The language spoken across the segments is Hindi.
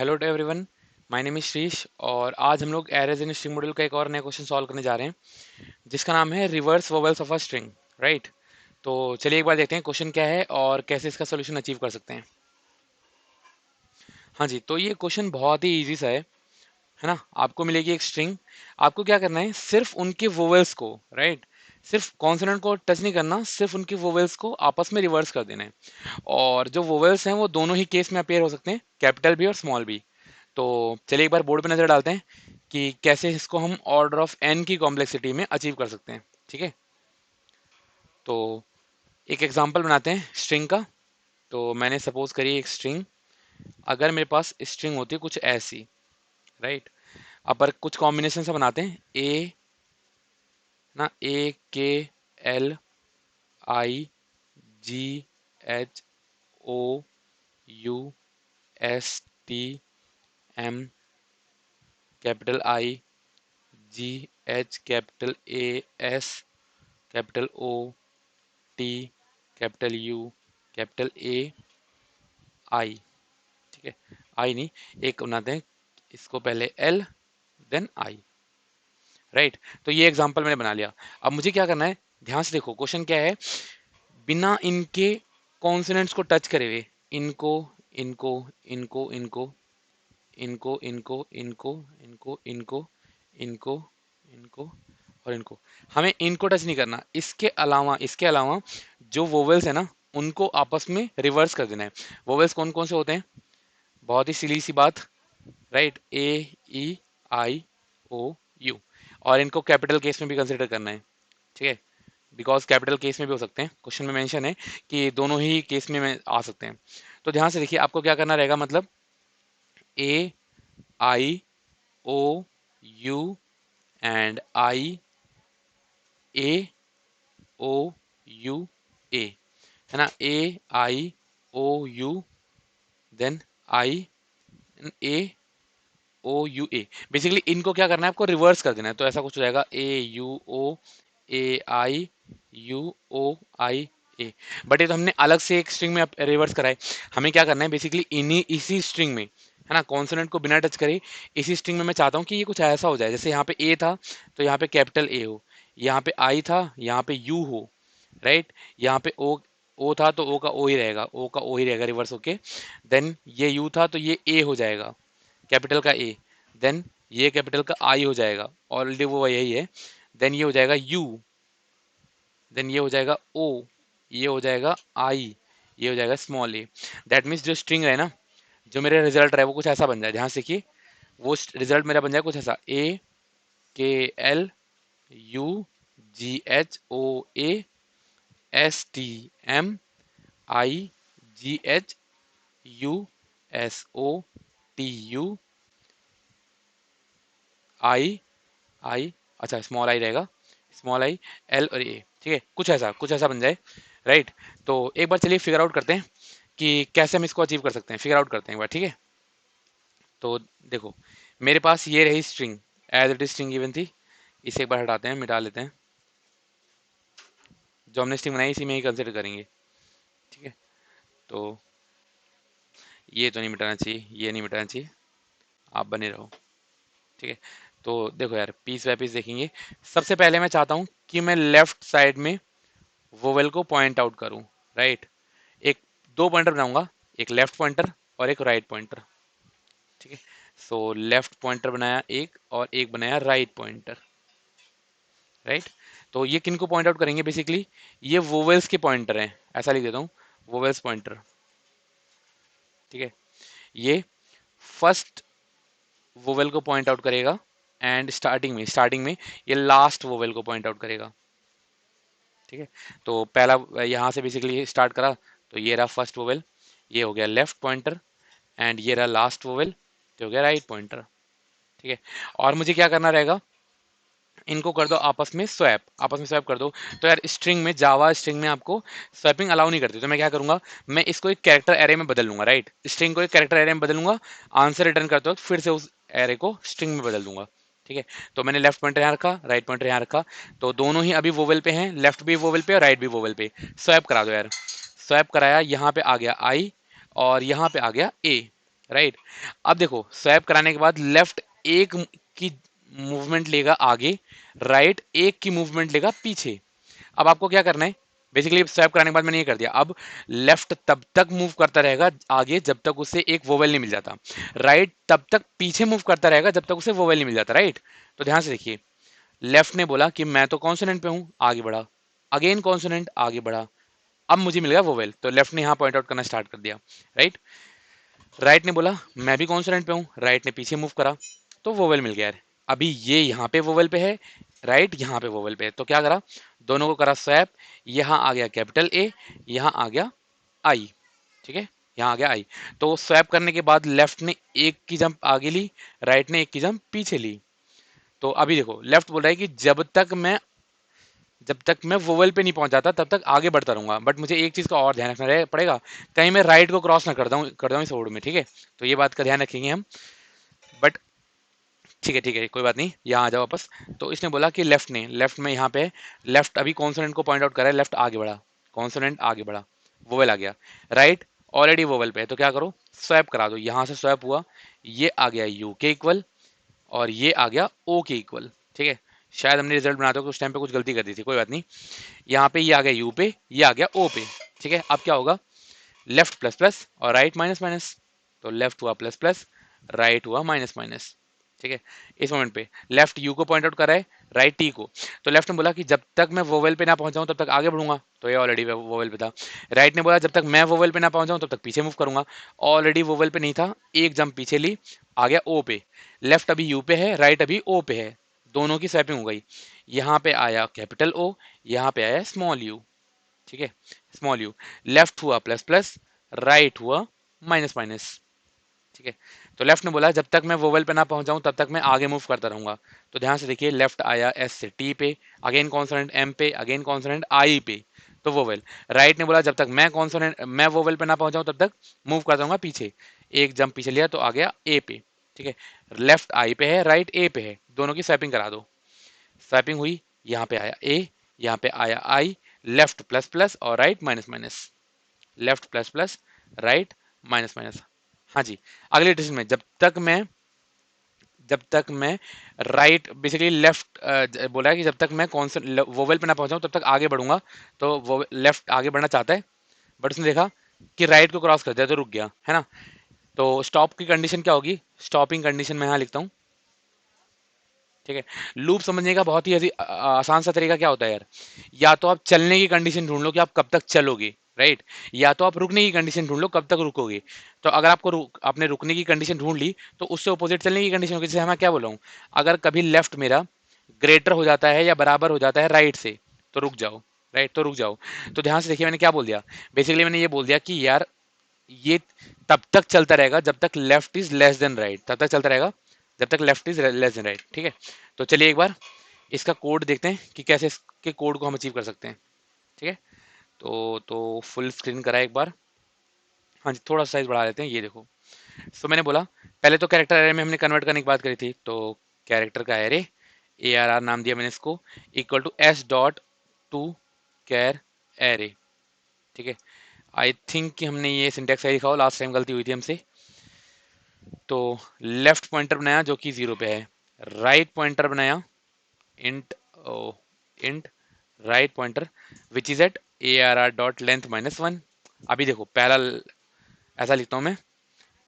Hello to everyone. My name is Shrish और आज हम लोग एरेज इन स्ट्रिंग मॉड्यूल का एक और नया क्वेश्चन सॉल्व करने जा रहे हैं जिसका नाम है reverse vowels of a string. Right. तो चलिए एक बार देखते हैं क्वेश्चन क्या है और कैसे इसका सोल्यूशन अचीव कर सकते हैं। हाँ जी, तो ये क्वेश्चन बहुत ही इजी सा है ना। आपको मिलेगी एक स्ट्रिंग। आपको क्या करना है, सिर्फ उनके वोवेल्स को, राइट, सिर्फ कॉन्सोनेंट को टच नहीं करना, सिर्फ उनके वोवेल्स को आपस में रिवर्स कर देना है। और जो वोवेल्स हैं वो दोनों ही केस में अपेयर हो सकते हैं, कैपिटल भी और स्मॉल भी। तो चलिए एक बार बोर्ड पे नजर डालते हैं कि कैसे इसको हम ऑर्डर ऑफ एन की कॉम्प्लेक्सिटी में अचीव कर सकते हैं। ठीक है, तो एक एग्जांपल बनाते हैं स्ट्रिंग का। तो मैंने सपोज करी एक स्ट्रिंग। अगर मेरे पास स्ट्रिंग होती है कुछ ऐसी, राइट, अब पर कुछ कॉम्बिनेशन से बनाते हैं। ए ना, A K L I G H O U S T M, capital I G H, capital A S, capital O T, capital U, capital A I. ठीक है, आई नहीं, एक बनाते हैं इसको, पहले एल देन आई। राइट, तो ये एग्जांपल मैंने बना लिया। अब मुझे क्या करना है, ध्यान से देखो क्वेश्चन क्या है। बिना इनके कॉन्सोनेंट्स को टच करे हुए, इनको इनको इनको इनको इनको इनको इनको इनको इनको इनको इनको और इनको, हमें इनको टच नहीं करना। इसके अलावा जो वोवेल्स है ना, उनको आपस में रिवर्स कर देना है। वोवेल्स कौन कौन से होते हैं, बहुत ही सिली सी बात, right, A E I O you. और इनको कैपिटल केस में भी कंसिडर करना है। ठीक है, बिकॉज कैपिटल केस में भी हो सकते हैं, क्वेश्चन में मेंशन है कि दोनों ही केस में आ सकते हैं। तो ध्यान से देखिए, आपको क्या करना रहेगा, मतलब A I O U and I A O U A, है ना, A I O U then I A O U A. Basically इनको क्या करना है, आपको रिवर्स कर देना है। तो ऐसा कुछ हो जाएगा, A U O A I U O I A. But ये तो हमने अलग से एक स्ट्रिंग में रिवर्स करा है। हमें क्या करना है, बेसिकली इन्हीं इसी स्ट्रिंग में, है ना, कॉन्सोनेंट को बिना टच करे इसी स्ट्रिंग में मैं चाहता हूँ कि ये कुछ ऐसा हो जाए, जैसे यहाँ पे ए था तो यहाँ पे कैपिटल ए हो, यहाँ पे आई था यहाँ पे यू हो, राइट, यहाँ पे ओ था तो ओ का ओ ही रहेगा, ओ का ओ ही रहेगा रिवर्स होके। देन ये यू था तो ये ए हो जाएगा, कैपिटल का ए। देन ये कैपिटल का आई हो जाएगा, ऑलरेडी वो यही है। देन ये हो जाएगा यू, देन ये हो जाएगा ओ, ये हो जाएगा आई, ये हो जाएगा स्मॉल ए। दैट मीन्स जो स्ट्रिंग है ना, जो मेरा रिजल्ट रहा है वो कुछ ऐसा बन जाए। ध्यान से देखिए, वो रिजल्ट मेरा बन जाए कुछ ऐसा, A K L U G H O A S T M I G H U S O T U I I, अच्छा स्मॉल आई रहेगा, स्मॉल आई एल और ए। ठीक है, कुछ ऐसा बन जाए। राइट, तो एक बार चलिए फिगर आउट करते हैं कि कैसे हम इसको अचीव कर सकते हैं। फिगर आउट करते हैं एक बार, ठीक है। तो देखो, मेरे पास ये रही string, as it is string given थी। इसे एक बार हटाते हैं, मिटा लेते हैं। जो हमने स्ट्रिंग बनाई इसी में ही कंसिडर करेंगे। ठीक है, तो ये तो नहीं मिटाना चाहिए, ये नहीं मिटाना चाहिए, आप बने रहो। ठीक है, तो देखो यार, पीस बाय पीस देखेंगे। सबसे पहले मैं चाहता हूँ कि मैं लेफ्ट साइड में वोवेल को पॉइंट आउट करूं। राइट, एक दो पॉइंटर बनाऊंगा, एक लेफ्ट पॉइंटर और एक राइट पॉइंटर। ठीक है, सो लेफ्ट पॉइंटर बनाया एक और एक बनाया राइट पॉइंटर। राइट, तो ये किन को पॉइंट आउट करेंगे, बेसिकली ये वोवेल्स के पॉइंटर हैं, ऐसा लिख देता हूँ, वोवेल्स पॉइंटर। ठीक है, ये फर्स्ट वोवेल को पॉइंट आउट करेगा एंड स्टार्टिंग में ये लास्ट वोवेल को पॉइंट आउट करेगा। ठीक है, तो पहला यहाँ से बेसिकली स्टार्ट करा, तो ये रहा फर्स्ट वोवेल, ये हो गया लेफ्ट पॉइंटर, एंड ये रहा लास्ट वोवेल, तो हो गया राइट पॉइंटर। ठीक है, और मुझे क्या करना रहेगा, इनको कर दो आपस में स्वैप, आपस में स्वैप कर दो। तो यार स्ट्रिंग में, जावा स्ट्रिंग में आपको स्वैपिंग अलाउ नहीं करती, तो मैं क्या करूंगा, मैं इसको एक कैरेक्टर एरे में बदल लूंगा। राइट, स्ट्रिंग को एक कैरेक्टर एरे में बदल लूंगा, आंसर रिटर्न करते वक्त फिर से उस एरे को स्ट्रिंग में बदल दूंगा। ठीक है, तो मैंने लेफ्ट पॉइंटर यहाँ रखा, राइट पॉइंटर यहाँ रखा, तो दोनों ही अभी वोवेल पे हैं, लेफ्ट भी वोवेल पे और राइट भी वोवेल पे। स्वैप करा दो यार, स्वैप कराया, यहाँ पे आ गया आई और यहाँ पे आ गया ए। राइट। अब देखो स्वैप कराने के बाद लेफ्ट एक की मूवमेंट लेगा आगे, राइट एक की मूवमेंट लेगा पीछे। अब आपको क्या करना है, बेसिकली स्वैप कराने के बाद मैंने ये कर दिया। अब लेफ्ट तब तक मूव करता रहेगा आगे जब तक उसे एक वोवेल नहीं मिल जाता, राइट तब तक पीछे मूव करता रहेगा जब तक उसे वोवेल नहीं मिल जाता, राइट। तो ध्यान से देखिए, लेफ्ट ने बोला कि मैं तो कॉन्सोनेंट पे हूं, आगे बढ़ा, अगेन कॉन्सोनेंट, आगे बढ़ा, अब मुझे मिल गया वोवेल, तो लेफ्ट ने यहां पॉइंट आउट करना स्टार्ट कर दिया, राइट। राइट ने बोला मैं भी कॉन्सोनेंट पे हूँ, राइट ने पीछे मूव करा, तो वोवेल मिल गया है। अभी ये यहाँ पे वोवेल पे है, राइट यहाँ पे वोवेल पे है, तो क्या करा, दोनों को करा स्वैप। यहाँ आ गया कैपिटल ए, यहाँ आ गया आई, ठीक है, यहाँ आ गया आई। तो स्वैप करने के बाद लेफ्ट ने एक की जंप आगे ली, राइट ने एक की जंप पीछे ली। तो अभी देखो लेफ्ट बोल रहा है कि जब तक मैं वोवेल पे नहीं पहुंच जाता तब तक आगे बढ़ता रहूंगा, बट मुझे एक चीज का और ध्यान रखना पड़ेगा, कहीं मैं राइट को क्रॉस ना कर दूं इस ओड में, ठीक है। तो ये बात का ध्यान रखेंगे हम। बट ठीक है कोई बात नहीं, यहाँ आ जाओ वापस। तो इसने बोला कि लेफ्ट में यहाँ पे लेफ्ट अभी कॉन्सोनेंट को पॉइंट आउट करा है, लेफ्ट आगे बढ़ा, कॉन्सोनेंट आगे बढ़ा, वोवेल आ गया, राइट ऑलरेडी वोवेल पे है, तो क्या करो स्वैप करा दो, यहाँ से स्वैप हुआ, ये आ गया यू के इक्वल और ये आ गया ओ के इक्वल, ठीक है। शायद हमने रिजल्ट बनाते हो उस टाइम पे कुछ गलती कर दी थी, कोई बात नहीं। यहाँ पे ये आ गया यू पे, ये आ गया ओ पे, ठीक है। अब क्या होगा, लेफ्ट प्लस प्लस और राइट माइनस माइनस, तो लेफ्ट हुआ प्लस प्लस, राइट हुआ माइनस माइनस, ठीक है। इस मोमेंट पे लेफ्ट यू को पॉइंट आउट कर रहा है, राइट टी को। तो लेफ्ट ने बोला कि जब तक मैं वोवेल पे ना पहुंच जाऊं तब तक आगे बढ़ूंगा, तो ये ऑलरेडी वोवेल पे था। राइट ने बोला जब तक मैं वोवेल पे ना पहुंच जाऊं तब तक पीछे मूव करूंगा, ऑलरेडी वोवेल पे नहीं था, एक जंप पीछे ली, आ गया ओ पे। लेफ्ट अभी यू पे है, राइट अभी ओ पे है, दोनों की स्वैपिंग हो गई। यहाँ पे आया कैपिटल ओ, यहाँ पे आया स्मॉल यू, ठीक है, स्मॉल यू। लेफ्ट हुआ प्लस प्लस, राइट हुआ माइनस माइनस, ठीक है। तो लेफ्ट ने बोला जब तक मैं वोवेल पे ना पहुंच जाऊं तब तक मैं आगे मूव करता रहूंगा। तो ध्यान से देखिए, लेफ्ट आया एस से टी पे, अगेन कॉन्सोनेंट एम पे, अगेन कॉन्सोनेंट आई पे, तो वोवेल। राइट ने बोला जब तक मैं वोवेल पे ना पहुंच जाऊं तब तक मूव करता रहूंगा पीछे, एक जंप पीछे लिया तो आ गया ए पे, ठीक है। लेफ्ट आई पे है, राइट ए पे है, दोनों की स्वैपिंग करा दो। स्वैपिंग हुई, यहाँ पे आया ए, यहाँ पे आया आई, लेफ्ट प्लस प्लस और right minus minus, left plus plus, right minus minus. हाँ जी, अगले डिजिट में जब तक मैं राइट बेसिकली लेफ्ट बोला है कि जब तक मैं कौन से वोवेल पे ना पहुंचाऊं तब तक आगे बढ़ूंगा। तो वो लेफ्ट आगे बढ़ना चाहता है, बट उसने देखा कि राइट को क्रॉस कर दिया तो रुक गया, है ना। तो स्टॉप की कंडीशन क्या होगी, स्टॉपिंग कंडीशन मैं यहाँ लिखता हूँ, ठीक है। लूप समझने का बहुत ही आसान सा तरीका क्या होता है यार, या तो आप चलने की कंडीशन ढूंढ लो कि आप कब तक चलोगे, राइट, या तो आप रुकने की कंडीशन ढूंढ लो कब तक रुकोगे। तो अगर आपने रुकने की कंडीशन ढूंढ ली तो उससे अपोजिट चलने की कंडीशन होगी, जैसे मैं क्या बोल रहा हूँ, अगर कभी लेफ्ट मेरा ग्रेटर हो जाता है या बराबर हो जाता है राइट से, तो रुक जाओ, राइट तो रुक जाओ। तो ध्यान से देखिए मैंने क्या बोल दिया, बेसिकली मैंने ये बोल दिया कि यार ये तब तक चलता रहेगा जब तक left is less than right, तब तक चलता रहेगा जब तक left is less than right, ठीक है। तो चलिए एक बार इसका कोड देखते हैं कि कैसे इसके कोड को हम अचीव कर सकते हैं, ठीक है। तो फुल स्क्रीन करा एक बार, हाँ जी थोड़ा साइज बढ़ा लेते हैं, ये देखो। सो मैंने बोला पहले तो कैरेक्टर एरे में हमने कन्वर्ट करने की बात करी थी, तो कैरेक्टर का एरे ए आर आर नाम दिया मैंने इसको, equal to S dot to char array, ठीक है। आई थिंक कि हमने ये सिंटेक्स सही लिखा हो, लास्ट टाइम गलती हुई थी हमसे। तो लेफ्ट पॉइंटर बनाया जो कि 0 पे है, राइट पॉइंटर बनाया int int right pointer which is at A R R dot length -1। अभी देखो पहला ऐसा लिखता हूं मैं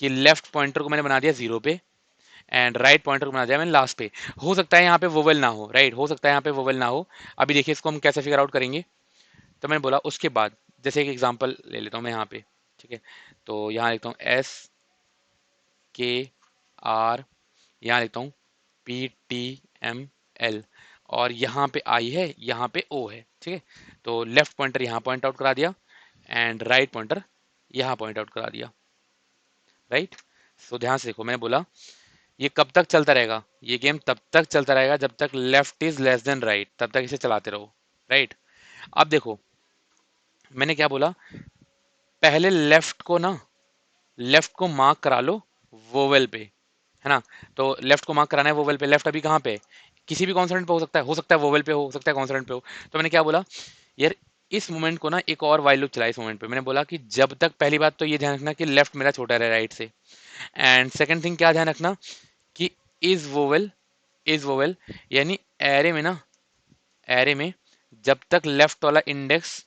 कि लेफ्ट पॉइंटर को मैंने बना दिया 0 पे एंड राइट पॉइंटर को बना दिया मैंने लास्ट पे। हो सकता है यहाँ पे वोवेल ना हो, राइट हो सकता है यहाँ पे वोवेल ना हो। अभी देखिए इसको हम कैसे फिगर आउट करेंगे। तो मैंने बोला उसके बाद जैसे एक एग्जांपल ले लेता हूँ मैं यहाँ पे, ठीक है। तो यहाँ लिखता हूँ एस के आर, यहाँ लिखता हूँ पी टी एम एल, और यहाँ पे आई है, यहाँ पे ओ है, ठीक है। तो लेफ्ट पॉइंटर यहाँ पॉइंट आउट करा दिया एंड राइट पॉइंटर यहाँ पॉइंट आउट करा दिया, राइट। सो ध्यान से देखो मैंने बोला ये कब तक चलता रहेगा, ये गेम तब तक चलता रहेगा जब तक left is less than right, तब तक इसे चलाते रहो, राइट। अब देखो मैंने क्या बोला, पहले लेफ्ट को मार्क करा लो वोवेल पे, है ना। तो लेफ्ट को मार्क कराना है वोवेल पे, लेफ्ट अभी कहाँ पे है, किसी भी कॉन्सोनेंट पे हो सकता है वोवेल पे हो सकता है कॉन्सोनेंट पे हो। तो मैंने क्या बोला यार, इस मोमेंट को ना एक और वाइल लूप चला इस मोमेंट पे। मैंने बोला कि जब तक, पहली बात तो ये ध्यान रखना कि लेफ्ट मेरा छोटा रहे राइट से, एंड सेकंड थिंग क्या ध्यान रखना कि इज वोवेल, इज वोवेल यानी एरे में ना, एरे में जब तक लेफ्ट वाला इंडेक्स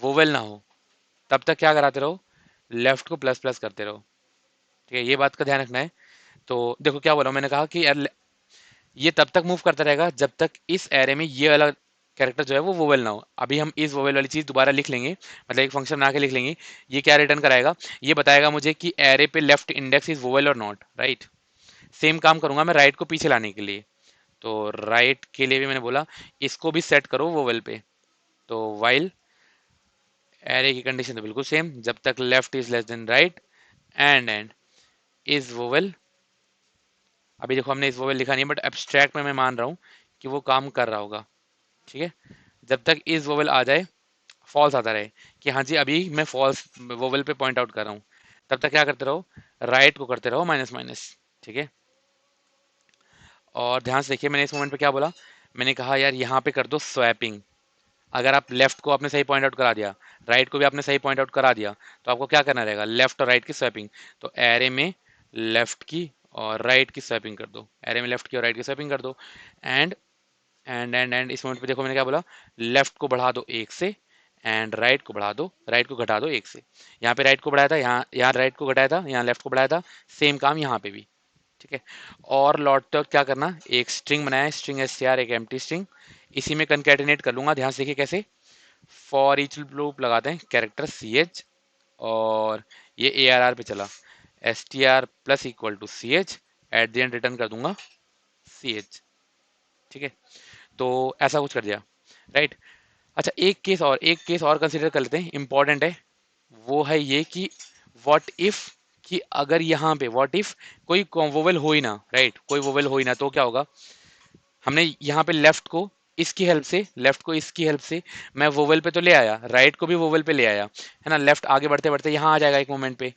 वोवेल ना हो तब तक क्या कराते रहो, लेफ्ट को प्लस प्लस करते रहो। ठीक है, ये बात का ध्यान रखना है। तो देखो क्या बोला, मैंने कहा कि यार ये तब तक मूव करता रहेगा जब तक इस एरे में ये वाला कैरेक्टर जो है वो वोवेल ना हो। अभी हम इस वोवेल वाली चीज दोबारा लिख लेंगे, मतलब एक फंक्शन बना के लिख लेंगे। ये क्या रिटर्न कराएगा, ये बताएगा मुझे कि एरे पे लेफ्ट इंडेक्स इज वोवेल और नॉट, राइट। सेम काम करूंगा मैं राइट को पीछे लाने के लिए। तो राइट के लिए भी मैंने बोला इसको भी सेट करो वोवेल पे। तो वाइल एरे की कंडीशन तो बिल्कुल सेम, जब तक left is less than right and is vowel. अभी देखो हमने इस वोवेल लिखा नहीं है, बट एब्स्ट्रैक्ट में मैं मान रहा हूँ कि वो काम कर रहा होगा। ठीक है, जब तक इज वोवेल आ जाए, फॉल्स आता रहे कि हाँ जी अभी मैं फॉल्स वोवेल पे पॉइंट आउट कर रहा हूँ, तब तक क्या करते रहो, राइट को करते रहो माइनस माइनस। ठीक है, और ध्यान से देखिए मैंने इस मोमेंट पे क्या बोला, मैंने कहा यार यहाँ पे कर दो स्वैपिंग। अगर आप लेफ्ट को आपने सही पॉइंट आउट करा दिया, राइट को भी आपने सही पॉइंट आउट करा दिया, तो आपको क्या करना रहेगा, लेफ्ट और राइट की स्वैपिंग। तो एरे में लेफ्ट की और राइट की स्वैपिंग कर दो, एरे में लेफ्ट की और राइट की स्वैपिंग कर दो। एंड एंड इस मोमेंट पे देखो मैंने क्या बोला, लेफ्ट को बढ़ा दो एक से एंड राइट को बढ़ा दो, राइट को घटा दो एक से। यहाँ पे राइट को बढ़ाया था, यहाँ यहाँ राइट को घटाया था, यहाँ लेफ्ट को बढ़ाया था, सेम काम यहाँ पे भी। ठीक है, और लौटते वक्त क्या करना, एक स्ट्रिंग बनाया, स्ट्रिंग str, एक एम्प्टी स्ट्रिंग, इसी में कंकैटिनेट कर लूंगा। ध्यान से देखिए कैसे, फॉर ईच लूप लगाते हैं कैरेक्टर सी एच, और ये ए आर आर पे चला, S T R plus equal to C H, at the end return कर दूंगा सी एच। ठीक है, तो ऐसा कुछ कर दिया, राइट। अच्छा एक केस और कंसिडर कर लेते हैं, इंपॉर्टेंट है। वो है ये कि व्हाट इफ, कि अगर यहाँ पे व्हाट इफ कोई वोवेल हो ही ना, राइट, कोई वोवेल हो ही ना, तो क्या होगा। हमने यहाँ पे लेफ्ट को इसकी हेल्प से, लेफ्ट को इसकी हेल्प से मैं वोवेल पे तो ले आया, राइट को भी वोवेल पे ले आया, है ना। लेफ्ट आगे बढ़ते बढ़ते यहाँ आ जाएगा एक मोमेंट पे,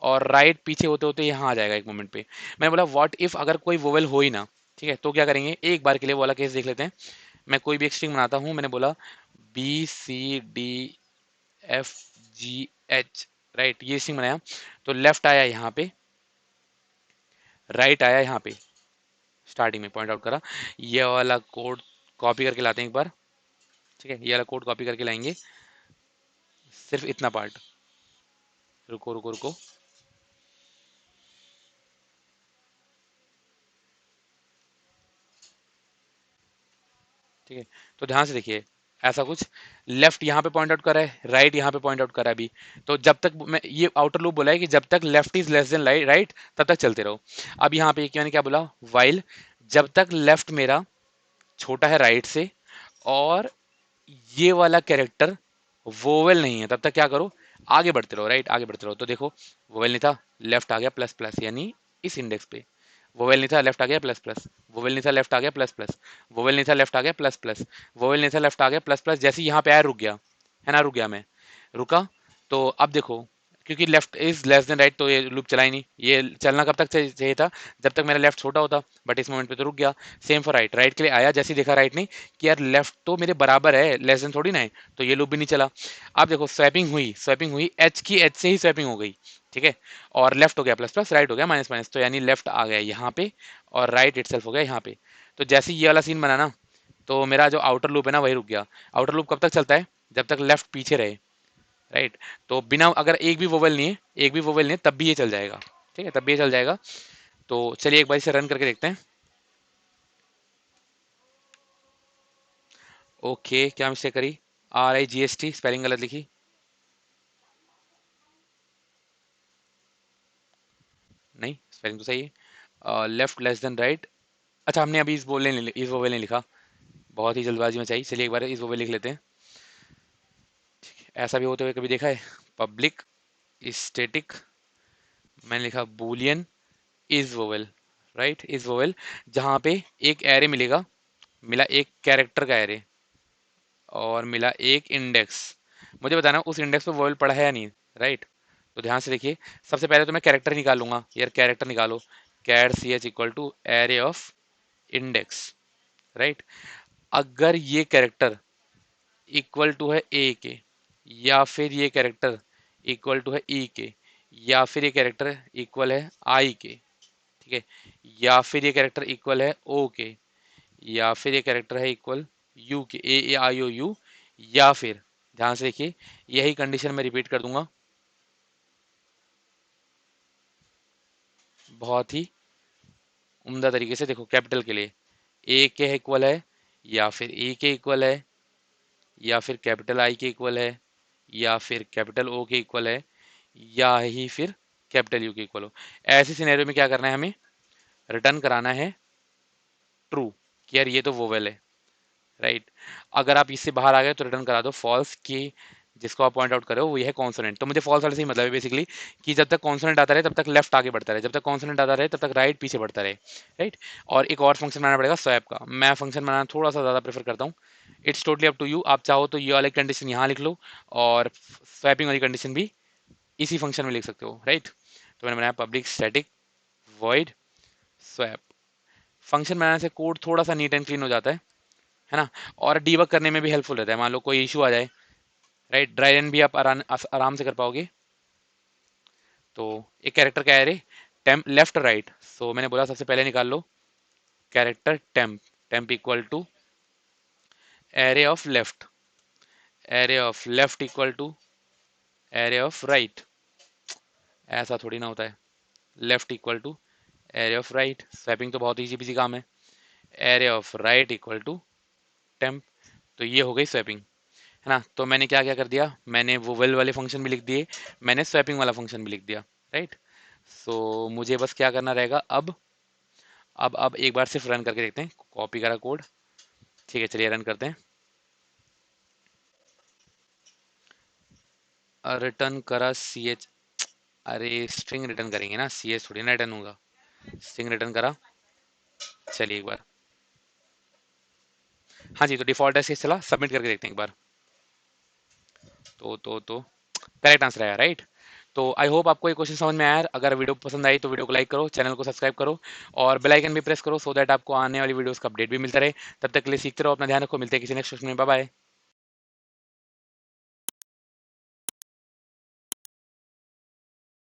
और राइट पीछे होते होते यहाँ आ जाएगा एक मोमेंट पे। मैंने बोला व्हाट इफ अगर कोई वोवेल हो ही ना, ठीक है, तो क्या करेंगे, एक बार के लिए वो वाला केस देख लेते हैं। मैं कोई भी एक स्ट्रिंग बनाता हूँ, मैंने बोला B C D F G H, right, ये स्ट्रिंग बनाया। तो लेफ्ट आया यहाँ पे, राइट आया यहाँ पे, स्टार्टिंग में पॉइंट आउट करा। ये वाला कोड कॉपी करके लाते हैं एक बार। ठीक है, ये वाला कोड कॉपी करके लाएंगे, सिर्फ इतना पार्ट। रुको रुको रुको, ठीक है, तो ध्यान से देखिए ऐसा कुछ, लेफ्ट यहाँ पे पॉइंट आउट कर रहा है, राइट यहाँ पे पॉइंट आउट कर रहा है अभी। तो जब तक मैं ये आउटर लूप बोला है कि जब तक left is less than right तब तक चलते रहो। अब यहाँ पे मैंने क्या बोला, वाइल जब तक लेफ्ट मेरा छोटा है राइट से और ये वाला कैरेक्टर वोवेल नहीं है, तब तक क्या करो, आगे बढ़ते रहो, राइट, आगे बढ़ते रहो। तो देखो वोवेल नहीं था, लेफ्ट आ गया प्लस प्लस, यानी इस इंडेक्स पे वोवेल नहीं था, लेफ्ट आ गया प्लस प्लस, वोवेल नहीं था, लेफ्ट आ गया प्लस प्लस, वोवेल नहीं था, लेफ्ट आ गया प्लस प्लस, वोवेल नहीं था, लेफ्ट आ गया प्लस प्लस। जैसे यहाँ पे आया रुक गया, है ना, रुक गया मैं, रुका। तो अब देखो क्योंकि left is less than right, तो ये लूप चला ही नहीं। ये चलना कब तक चाहिए था, जब तक मेरा लेफ्ट छोटा होता, बट इस मोमेंट पे तो रुक गया। सेम फॉर राइट, राइट के लिए आया, जैसे ही देखा राइट नहीं कि यार लेफ्ट तो मेरे बराबर है, लेस देन थोड़ी ना है, तो ये लूप भी नहीं चला। अब देखो स्वैपिंग हुई, स्वैपिंग हुई, एच की एच से ही स्वैपिंग हो गई। ठीक है, और लेफ्ट हो गया प्लस प्लस, राइट हो गया माइनस माइनस, तो यानी लेफ्ट आ गया यहाँ पे और राइट इटसेल्फ हो गया यहाँ पे। तो जैसे ही ये वाला सीन बना ना, तो मेरा जो आउटर लूप है ना वही रुक गया। आउटर लूप कब तक चलता है, जब तक लेफ्ट पीछे रहे, राइट। तो बिना, अगर एक भी वोवेल नहीं है, एक भी वोवेल नहीं है, तब भी ये चल जाएगा। ठीक है, तब भी ये चल जाएगा। तो चलिए एक बार इसे रन करके देखते हैं। ओके, क्या मिस्टेक करी, RIGST स्पेलिंग गलत लिखी, नहीं स्पेलिंग तो सही है, लेफ्ट लेस देन राइट। अच्छा हमने अभी इस वोवेल नहीं लिखा, बहुत ही जल्दबाजी में चाहिए। चलिए एक बार इस वोवेल लिख लेते हैं। ऐसा भी होते हुए कभी देखा है, पब्लिक स्टैटिक, मैंने लिखा Boolean is vowel, right, is vowel, जहाँ पे एक एरे मिलेगा, मिला एक कैरेक्टर का एरे और मिला एक इंडेक्स। मुझे बताना उस इंडेक्स पे वोवेल पड़ा है या नहीं, राइट। तो ध्यान से देखिए, सबसे पहले तो मैं कैरेक्टर निकालूंगा, यार कैरेक्टर निकालो, char C H equal to array of index, right. अगर ये कैरेक्टर इक्वल टू है ए के, या फिर ये कैरेक्टर इक्वल टू है ई के, या फिर ये कैरेक्टर इक्वल है आई के, ठीक है, या फिर ये कैरेक्टर इक्वल है ओ के, या फिर ये कैरेक्टर है इक्वल यू के, ए आई ओ यू, या फिर ध्यान से देखिए यही कंडीशन मैं रिपीट कर दूंगा बहुत ही उम्दा तरीके से। देखो कैपिटल के लिए ए के इक्वल है, या फिर ई के इक्वल है, या फिर कैपिटल आई के इक्वल है, या फिर कैपिटल ओ के इक्वल है, या ही फिर कैपिटल यू के इक्वल हो। ऐसे सिनेरियो में क्या करना है, हमें रिटर्न कराना है ट्रू, कि यार ये तो वोवेल है, राइट। अगर आप इससे बाहर आ गए तो रिटर्न करा दो फॉल्स, कि जिसको आप पॉइंट आउट करो वो ये है कॉन्सोनेंट। तो मुझे फॉल्स वाले से ही मतलब है बेसिकली कि जब तक कॉन्सोनेंट आता रहे तब तक लेफ्ट आगे बढ़ता रहे, जब तक कॉन्सोनेंट आता रहे तब तक राइट पीछे बढ़ता रहे, राइट। और एक और फंक्शन बनाना पड़ेगा स्वैप का। मैं फंक्शन बनाना थोड़ा सा ज़्यादा प्रेफर करता हूँ, it's totally up to you. आप चाहो तो ये वाली कंडीशन यहाँ लिख लो और स्वैपिंग वाली कंडीशन भी इसी फंक्शन में लिख सकते हो, राइट। तो मैंने बनाया public static void swap. Function बनाने से कोड थोड़ा सा नीट एंड क्लीन हो जाता है ना, और डीबग करने में भी हेल्पफुल रहता है। मान लो कोई इशू आ जाए, राइट, ड्राई रन भी आप आराम से कर पाओगे। तो एक कैरेक्टर का array temp left right, so मैंने बोला सबसे पहले निकाल लो character temp, temp equal to array of left, array of left equal to array of right. ऐसा थोड़ी ना होता है, left equal to array of right. Swapping तो बहुत इजी बिजी काम है। Array of right equal to temp, तो ये हो गई स्वैपिंग, है ना। तो मैंने क्या क्या कर दिया, मैंने वो वेल वाले फंक्शन भी लिख दिए, मैंने स्वैपिंग वाला फंक्शन भी लिख दिया, राइट। सो मुझे बस क्या करना रहेगा अब एक बार सिर्फ रन करके देखते हैं, कॉपी करा कोड, ठीक है चलिए रन करते हैं। रिटर्न करा सी एच, अरे स्ट्रिंग रिटर्न करेंगे ना, सी एच थोड़ी ना रिटर्न होगा। स्ट्रिंग रिटर्न करा, चलिए एक बार, हाँ जी, तो डिफॉल्ट ऐसे चला, सबमिट करके देखते हैं एक बार। तो करेक्ट आंसर आया, राइट। तो आई होप आपको ये क्वेश्चन समझ में आया। अगर वीडियो पसंद आई तो वीडियो को लाइक करो, चैनल को सब्सक्राइब करो और बेल आइकन भी प्रेस करो, सो दैट आपको आने वाली वीडियोस का अपडेट भी मिलता रहे। तब तक के लिए सीखते रहो, अपना ध्यान रखो, मिलते हैं किसी नेक्स्ट क्वेश्चन में, बाय बाय।